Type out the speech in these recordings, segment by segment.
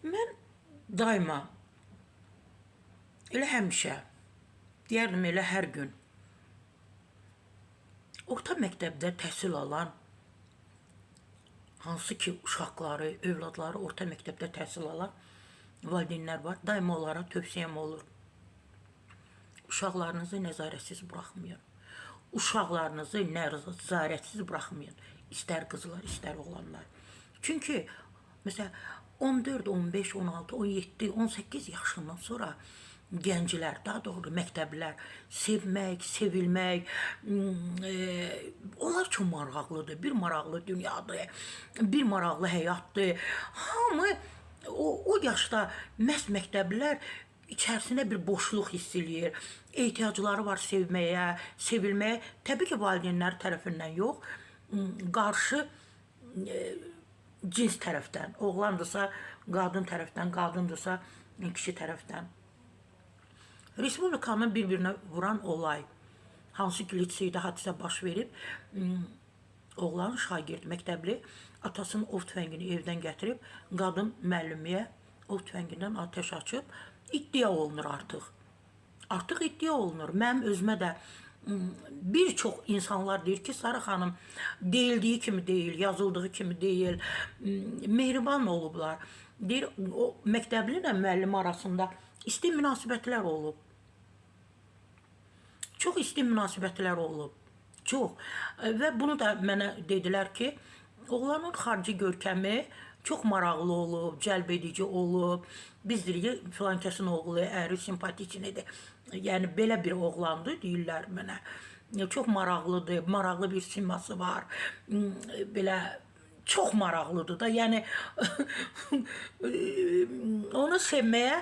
Mən daima, elə həmişə, deyərdim elə hər gün, orta məktəbdə təhsil alan, hansı ki uşaqları, övladları orta məktəbdə təhsil alan valideynlər var, daima onlara tövsiyəm olur. Uşaqlarınızı nəzarətsiz buraxmayın. Uşaqlarınızı nəzarətsiz buraxmayın. İstər qızlar, istər oğlanlar. Çünki, məsələn, 14, 15, 16, 17, 18 yaşından sonra gənclər, daha doğru məktəblilər sevmək, sevilmək, onlar üçün maraqlıdır. Bir maraqlı dünyadır, bir maraqlı həyatdır. Hamı o yaşda məhz məktəblilər içərisində bir boşluq hiss eləyir. Ehtiyacları var sevməyə, sevilməyə. Təbii ki, valideynlər tərəfindən yox, qarşı cins tərəfdən, oğlandırsa qadın tərəfdən, qadındırsa kişi tərəfdən. Respublikanın bir-birinə vuran olay, hansı ki liseydə hadisə baş verib, oğlan şagird, məktəbli atasının ov tüfəngini evdən gətirib, qadın müəlliməyə ov tüfəngindən ateş açıb, iddia olunur artıq. Artıq iddia olunur. Mənim özümə də bir çox insanlar deyir ki, Sarı xanım deyildiyi kimi deyil, yazıldığı kimi deyil, mehriban olublar. Deyir, o məktəbli ilə müəllim arasında isti münasibətlər olub. Çox isti münasibətlər olub. Çox. Və bunu da mənə dedilər ki, oğlanın xarici görkəmi çox maraqlı olub, cəlb edici olub. Biz deyirik, filan kəsin oğlu, əri simpatiçinidir. Yəni, belə bir oğlandır, deyirlər mənə. Çox maraqlıdır, maraqlı bir siması var. Belə, çox maraqlıdır da. Yəni, onu sevməyə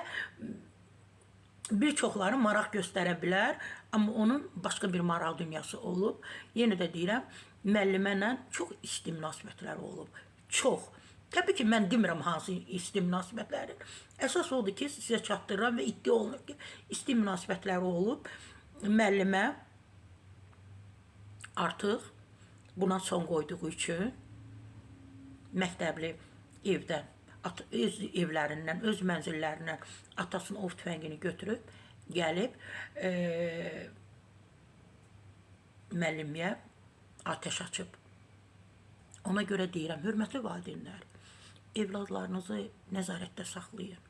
bir çoxları maraq göstərə bilər, amma onun başqa bir maraq dünyası olub. Yenə də deyirəm, müəllimə ilə çox isti münasibətlər olub. Çox. Təbii ki, mən demirəm hansı isti münasibətləri. Əsas odur ki, sizə çatdırıram və iddia olunur ki, isti münasibətləri olub. Müəllimə artıq buna son qoyduğu üçün məktəbli evdən, öz evlərindən, öz mənzillərindən atasının ov tüfəngini götürüb, gəlib müəlliməyə ateş açıb. Ona görə deyirəm, hörmətli valideynlər, evladlarınızı nəzarətdə saxlayın.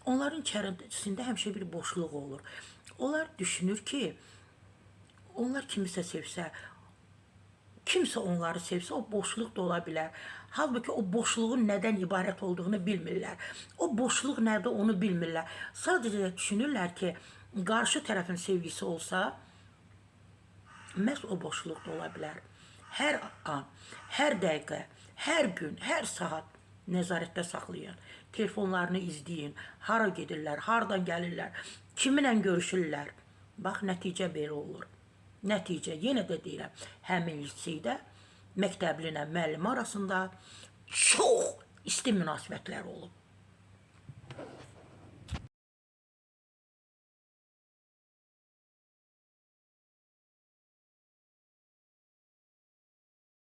Onların içərisində həmişə bir boşluq olur. Onlar düşünür ki, onlar kimisə sevsə, kimsə onları sevsə, o boşluq da ola bilər. Halbuki o boşluğun nədən ibarət olduğunu bilmirlər. O boşluq nədir onu bilmirlər. Sadəcə düşünürlər ki, qarşı tərəfin sevgisi olsa, məhz o boşluq da ola bilər. Hər an, hər dəqiqə, hər gün, hər saat nəzarətdə saxlayın. Telefonlarını izləyin, hara gedirlər, hardan gəlirlər, kiminlə görüşürlər. Bax, nəticə belə olur. Nəticə, yenə də deyirəm, həmin liseydə məktəbli ilə müəllim arasında çox isti münasibətlər olub.